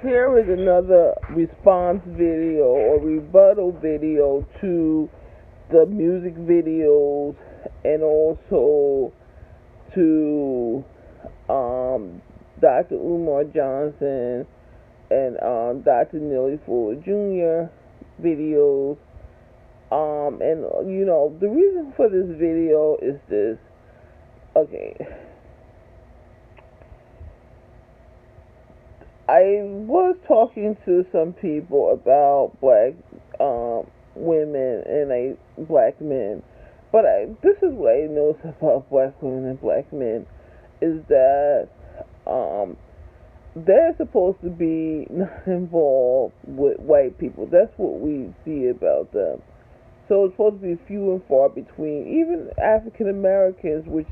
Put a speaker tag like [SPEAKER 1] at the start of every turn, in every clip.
[SPEAKER 1] here is another response video or rebuttal video to the music videos and also to Dr. Umar Johnson and Dr. Neely Jr. videos. And the reason for this video is this. Okay. I was talking to some people about black women and black men, but this is what I notice about black women and black men is that they're supposed to be not involved with white people. That's what we see about them. So it's supposed to be few and far between. Even African Americans, which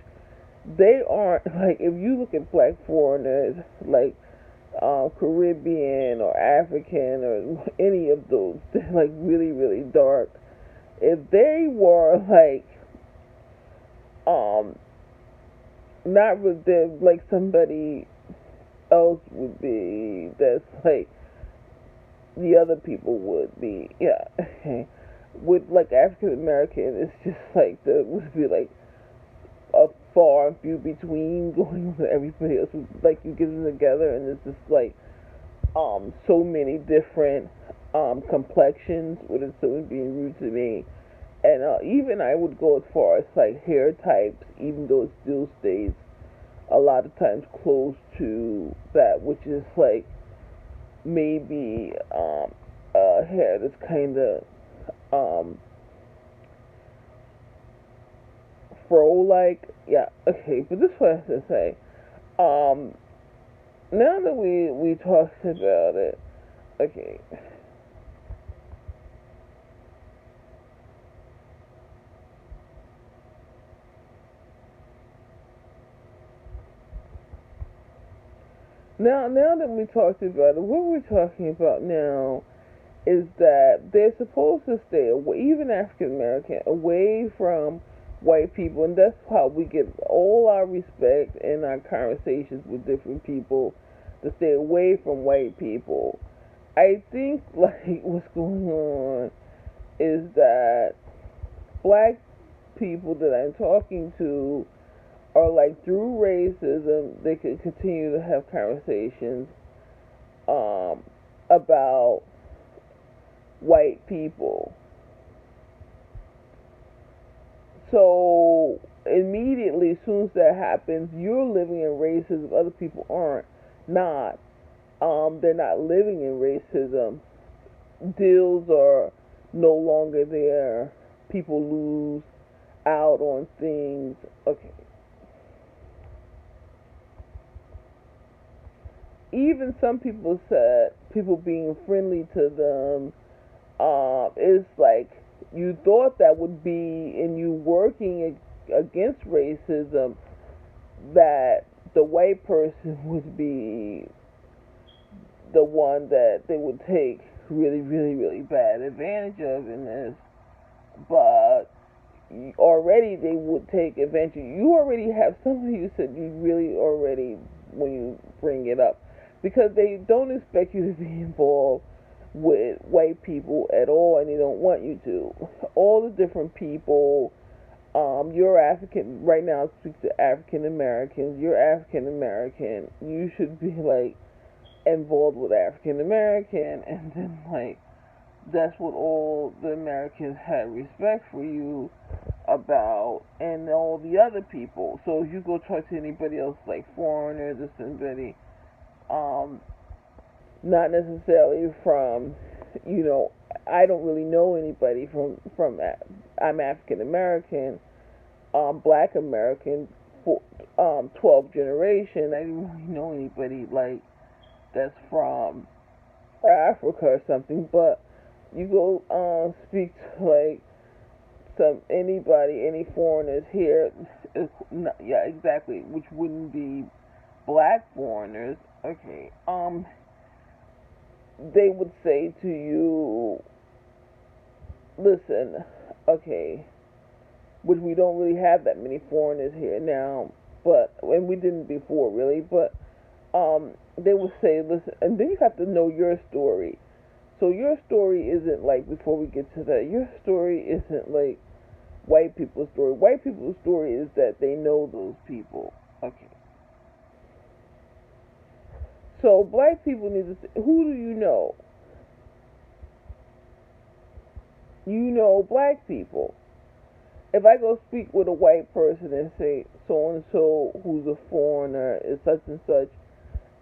[SPEAKER 1] they aren't, like, if you look at black foreigners, like Caribbean or African or any of those, they're like really, really dark. If they were not with them, like somebody else would be, that's like the other people would be, yeah. With like African American, it's just like the would be like a far and few between going with everybody else. Like you get them together, and it's just like so many different complexions, with it so being rude to me. And even I would go as far as like hair types, even though it still stays a lot of times close to that, which is like maybe hair that's kind of fro like. Yeah, okay, but this is what I have to say. Now that we talked about it, okay. Now that we talked about it, what we're talking about now is that they're supposed to stay away, even African American, away from white people, and that's how we get all our respect in our conversations with different people, to stay away from white people. I think like what's going on is that black people that I'm talking to are like through racism they could continue to have conversations about white people. So immediately, as soon as that happens, you're living in racism. Other people aren't. Not. They're not living in racism. Deals are no longer there. People lose out on things. Okay. Even some people said people being friendly to them is like you thought that would be in you working against racism, that the white person would be the one that they would take really, really, really bad advantage of in this. But already they would take advantage. You already have something you said you really already when you bring it up, because they don't expect you to be involved with white people at all, and they don't want you to. All the different people, you're African, right now I speak to African Americans, you're African American, you should be like involved with African American, and then like that's what all the Americans had respect for you about, and all the other people. So if you go talk to anybody else, like foreigners or somebody, not necessarily from, I don't really know anybody from I'm African American, Black American, 12th generation. I didn't really know anybody like that's from Africa or something. But you go speak to like any foreigners here, yeah, exactly, which wouldn't be black foreigners. Okay, they would say to you, listen, okay, which we don't really have that many foreigners here now, and we didn't before really, but they will say, listen, and then you have to know your story. So your story isn't like, before we get to that, your story isn't like white people's story. White people's story is that they know those people. Okay. So black people need to say, who do you know? You know black people. If I go speak with a white person and say so and so who's a foreigner is such and such,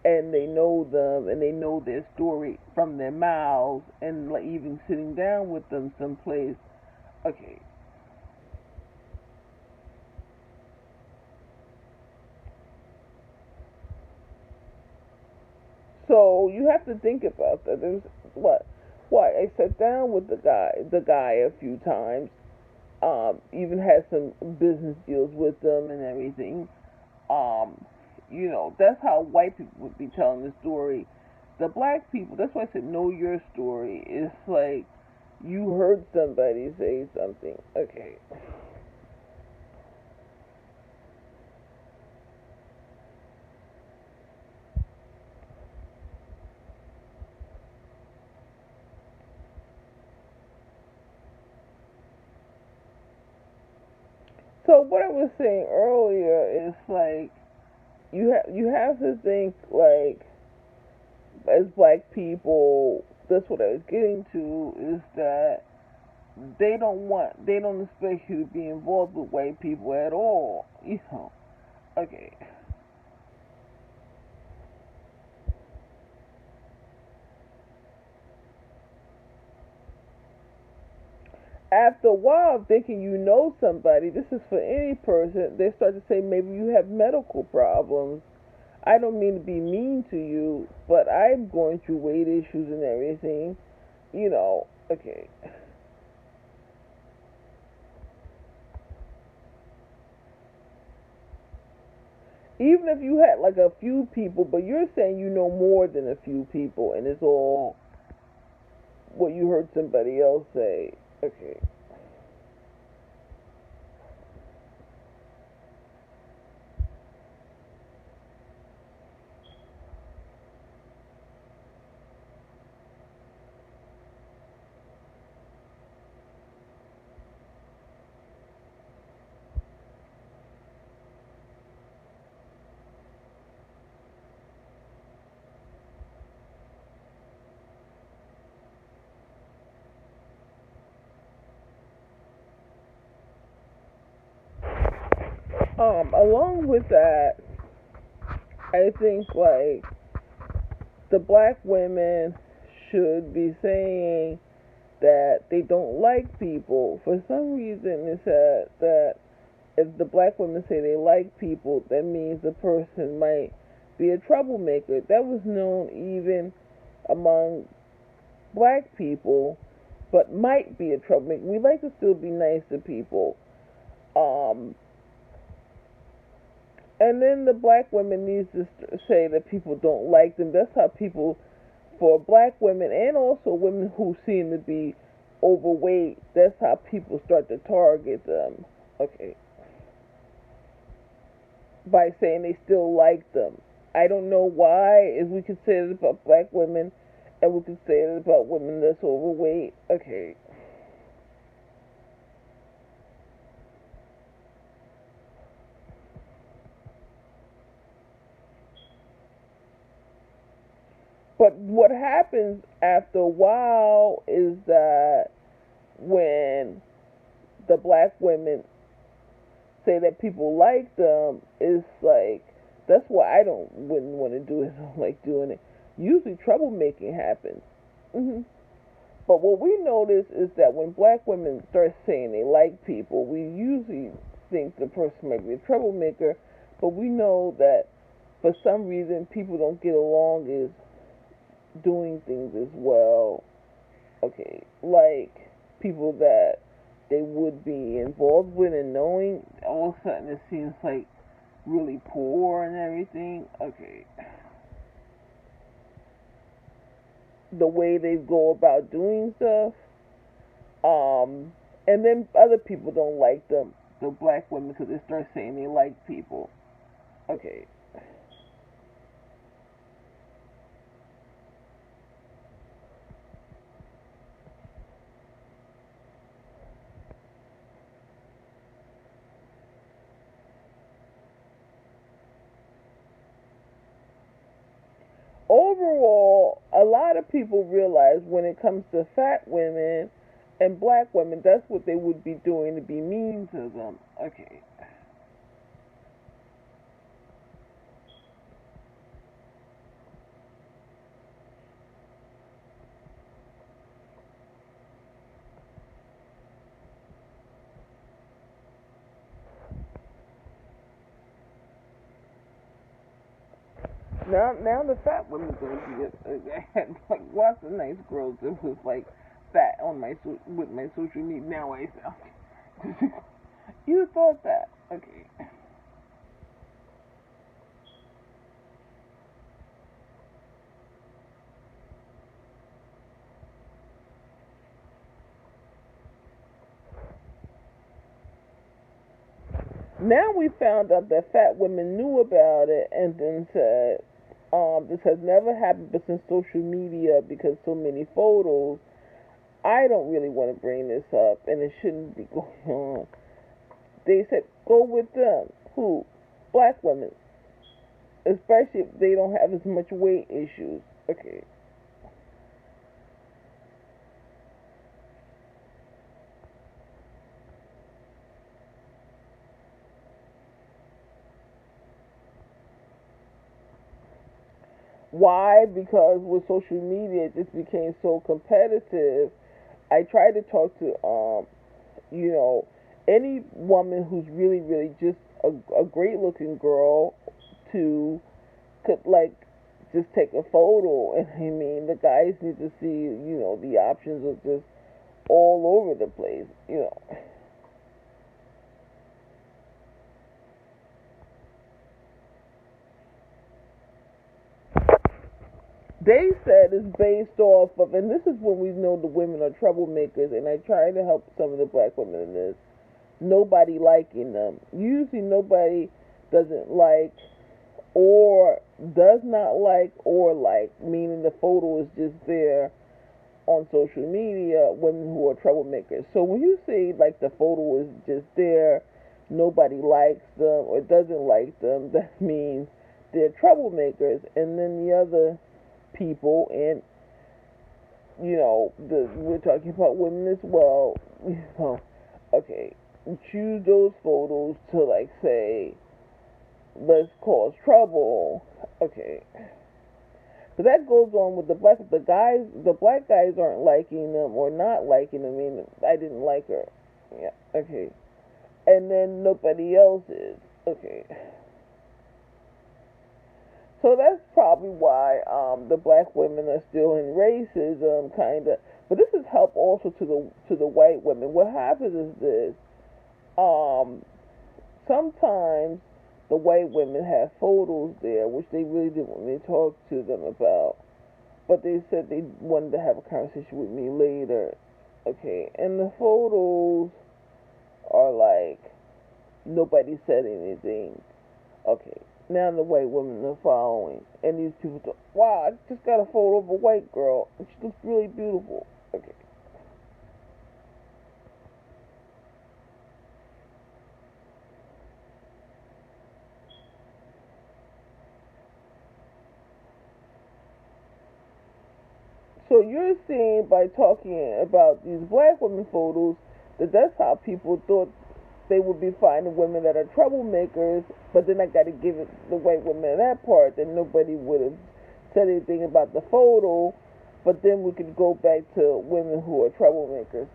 [SPEAKER 1] and they know them and they know their story from their mouths, and like even sitting down with them someplace, okay. So you have to think about that. There's what? Why I sat down with the guy a few times. Even had some business deals with them and everything. Um, that's how white people would be telling the story. The black people, that's why I said know your story. It's like you heard somebody say something. Okay. So what I was saying earlier is like you have to think like as black people. That's what I was getting to is that they don't expect you to be involved with white people at all. Okay. After a while, thinking you know somebody, this is for any person, they start to say maybe you have medical problems. I don't mean to be mean to you, but I'm going through weight issues and everything. Okay. Even if you had like a few people, but you're saying you know more than a few people, and it's all what you heard somebody else say. Okay. Along with that, I think like the black women should be saying that they don't like people. For some reason, it's that if the black women say they like people, that means the person might be a troublemaker. That was known even among black people, but might be a troublemaker. We like to still be nice to people. Um, and then the black women needs to say that people don't like them. That's how people, for black women and also women who seem to be overweight, that's how people start to target them. Okay. By saying they still like them. I don't know why. If we could say it about black women and we could say it about women that's overweight. Okay. But what happens after a while is that when the black women say that people like them, it's like that's why I don't wouldn't want to do it. I don't like doing it. Usually troublemaking happens. But what we notice is that when black women start saying they like people, we usually think the person might be a troublemaker, but we know that for some reason people don't get along is doing things as well. Okay, like people that they would be involved with and knowing, all of a sudden it seems like really poor and everything. Okay, the way they go about doing stuff. Um, and then other people don't like the black women because they start saying they like people. Okay. overall, a lot of people realize when it comes to fat women and black women, that's what they would be doing to be mean to them. Okay. Now the fat women don't get like lots of nice girls that was like fat on with my social media. Now I sound. You thought that, okay? Now we found out that fat women knew about it and then said, this has never happened but since social media because so many photos. I don't really want to bring this up and it shouldn't be going on. They said, go with them. Who? Black women. Especially if they don't have as much weight issues. Okay. Why? Because with social media, it just became so competitive. I tried to talk to, you know, any woman who's really, really just a great looking girl to could like just take a photo. And I mean, the guys need to see, the options of just all over the place. They said it's based off of, and this is when we know the women are troublemakers, and I try to help some of the black women in this. Nobody liking them. Usually, nobody doesn't like, or does not like, meaning the photo is just there on social media, women who are troublemakers. So when you say like the photo is just there, nobody likes them or doesn't like them, that means they're troublemakers. And then the other people, and we're talking about women as well, okay, choose those photos to like say, let's cause trouble, okay. So that goes on with the black guys aren't liking them or not liking them. I mean, I didn't like her. Yeah, okay. And then nobody else is. Okay. So that's probably why the black women are still in racism, kind of. But this is help also to the white women. What happens is this: sometimes the white women have photos there, which they really didn't want me to talk to them about. But they said they wanted to have a conversation with me later. Okay, and the photos are like, nobody said anything. Okay, now the white women are following. And these people talk, wow, I just got a photo of a white girl. And she looks really beautiful. Okay. So you're seeing by talking about these black women photos that that's how people thought they would be finding women that are troublemakers, but then I got to give it the white women that part that nobody would have said anything about the photo, but then we could go back to women who are troublemakers.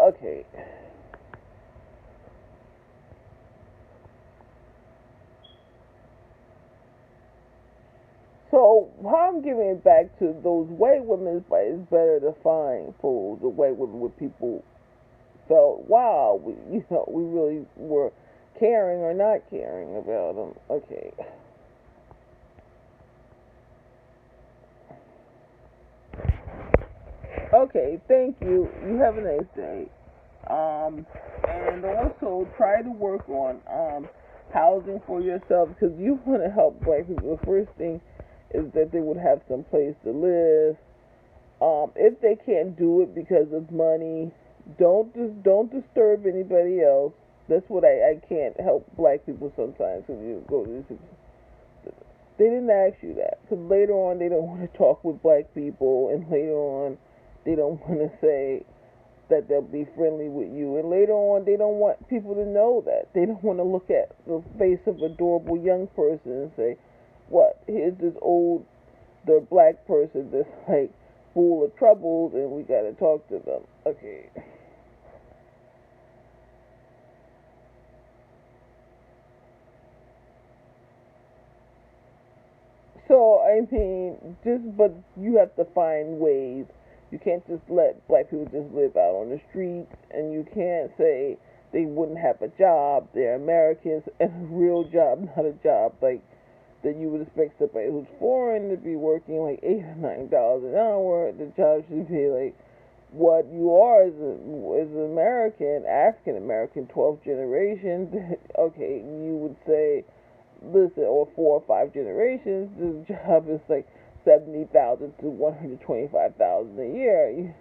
[SPEAKER 1] Okay. So how I'm giving it back to those white women is by it's better to find for the white women with people felt, wow, we really were caring or not caring about them. Okay. Okay, thank you. You have a nice day. Um, and also try to work on housing for yourself because you want to help black people. The first thing is that they would have some place to live. If they can't do it because of money, don't disturb anybody else. That's what I can't help black people sometimes when you go to these They didn't ask you that because later on they don't want to talk with black people, and later on they don't want to say that they'll be friendly with you, and later on they don't want people to know that. They don't want to look at the face of an adorable young person and say, "What? Here's this old, the black person that's like full of troubles, and we got to talk to them." Okay. So I mean, just but you have to find ways. You can't just let black people just live out on the streets, and you can't say they wouldn't have a job. They're Americans, and a real job, not a job like that you would expect somebody who's foreign to be working like $8 or $9 an hour. The job should be like what you are as an American, African American, 12th generation. Okay, you would say listen, or 4 or 5 generations, the job is like 70,000 to 125,000 a year.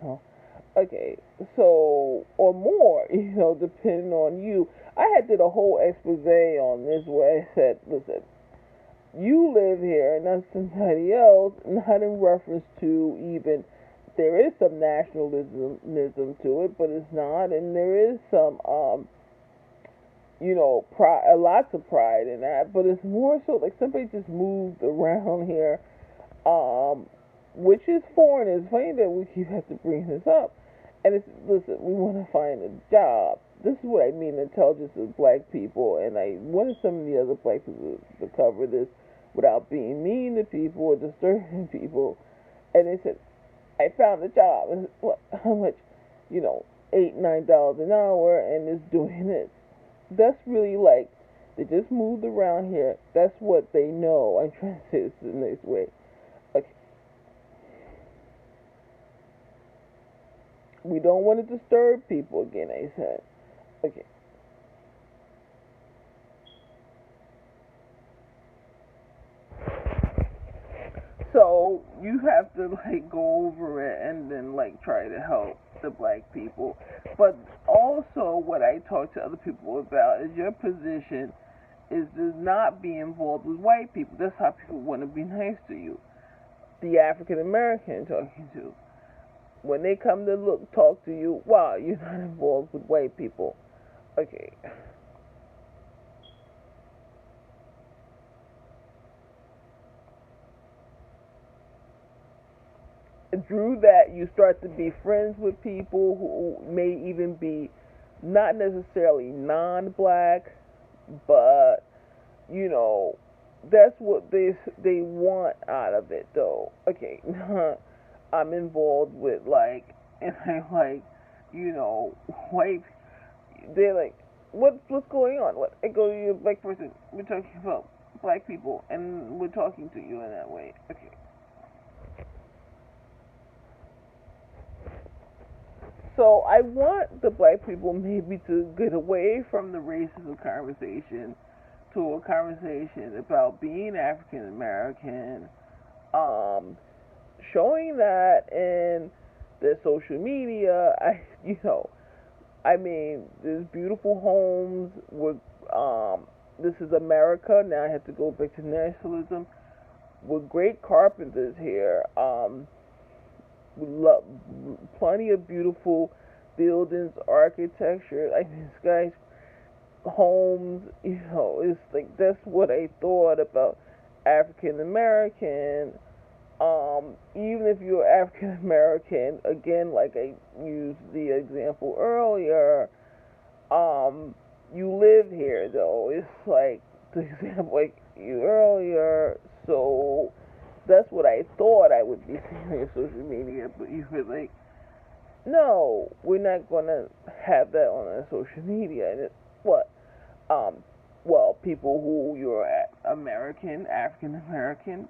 [SPEAKER 1] Okay, so or more. Depending on you. I had did a whole expose on this where I said, listen, you live here, not somebody else. Not in reference to even there is some nationalism to it, but it's not, and there is some pride, lots of pride in that, but it's more so like somebody just moved around here, um, which is foreign. It's funny that we keep have to bring this up, and it's listen, we want to find a job. This is what I mean, intelligence of black people, and I wanted some of the other black people to cover this without being mean to people or disturbing people, and they said, I found a job, and what, how much, $8, $9 an hour, and it's doing this. That's really like they just moved around here. That's what they know. I'm trying to say this in a nice way. Okay, we don't want to disturb people again. I said, okay. So you have to like go over it and then like try to help the black people. But also, what I talk to other people about is your position is to not be involved with white people. That's how people want to be nice to you. The African American talking to. When they come to look talk to you, wow, you're not involved with white people. Okay. Through that you start to be friends with people who may even be not necessarily non-black, but you know that's what they want out of it though. Okay. I'm involved with like and I like white. They're like, what's going on? What? I go, you're a black person. We're talking about black people, and we're talking to you in that way. Okay. So I want the black people maybe to get away from the racism conversation to a conversation about being African American, um, showing that in their social media. I mean, there's beautiful homes with, this is America. Now I have to go back to nationalism. With great carpenters here. We love plenty of beautiful buildings, architecture. I mean, this guy's homes. It's like that's what I thought about African American. Even if you're African American, again, like I used the example earlier, you live here though. It's like the example like you earlier. So that's what I thought I would be seeing on social media, but you were like, no, we're not gonna have that on our social media. And it's what? Um, well, people who you're American, African American,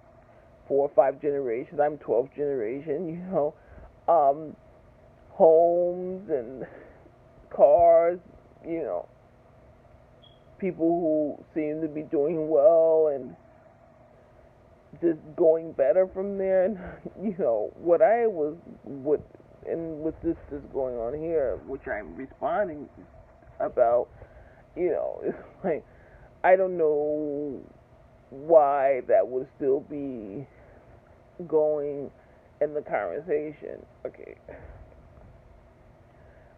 [SPEAKER 1] 4 or 5 generations. I'm 12th generation. Um, homes and cars. You know, people who seem to be doing well and just going better from there. And what I was what and with this is going on here, which I'm responding about. It's like I don't know why that would still be going in the conversation. Okay,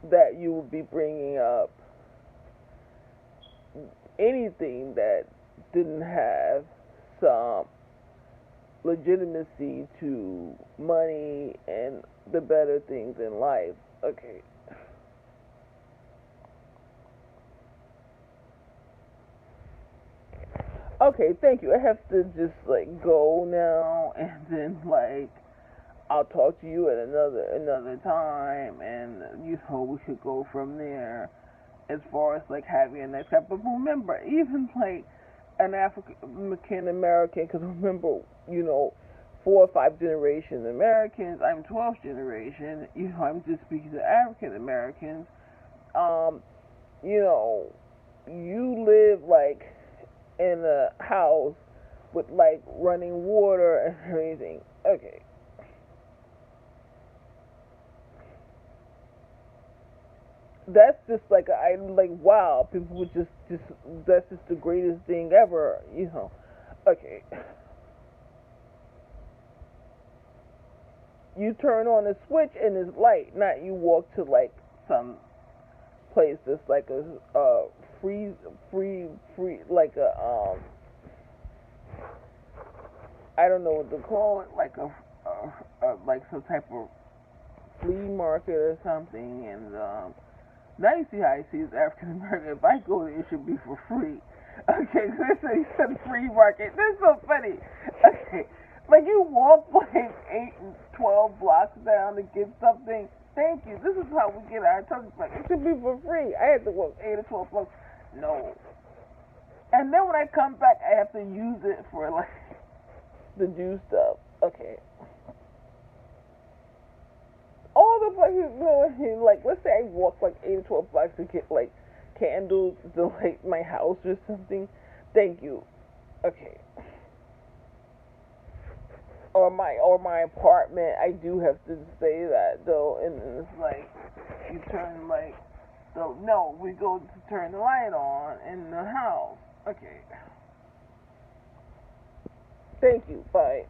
[SPEAKER 1] that you would be bringing up anything that didn't have some legitimacy to money and the better things in life. Okay. Okay, thank you. I have to just like go now, and then like I'll talk to you at another time, and we could go from there as far as like having a next time. But remember, even like an African American, because remember, you know, 4 or 5 generations Americans. I'm 12th generation. I'm just speaking to African Americans. Um, you know, you live like in a house with like running water and everything. Okay. That's just like I like wow, people would just that's just the greatest thing ever. Okay. You turn on a switch and it's light, not you walk to like some place that's like a free free like a I don't know what to call it, like like some type of flea market or something. And now you see how I see as African American. If I go there, it should be for free. Okay, so they said free market. That's so funny. Okay, like you walk like 8 and 12 blocks down to get something. Thank you. This is how we get our turkey back. It should be for free. I had to walk 8 or 12 blocks. No. And then when I come back, I have to use it for like the juice stuff. Okay. All the places, like let's say I walk like 8 or 12 blocks to get like candles to like my house or something. Thank you. Okay. Or my apartment. I do have to say that though, and it's like you turn like so. No, we go to turn the light on in the house. Okay. Thank you. Bye.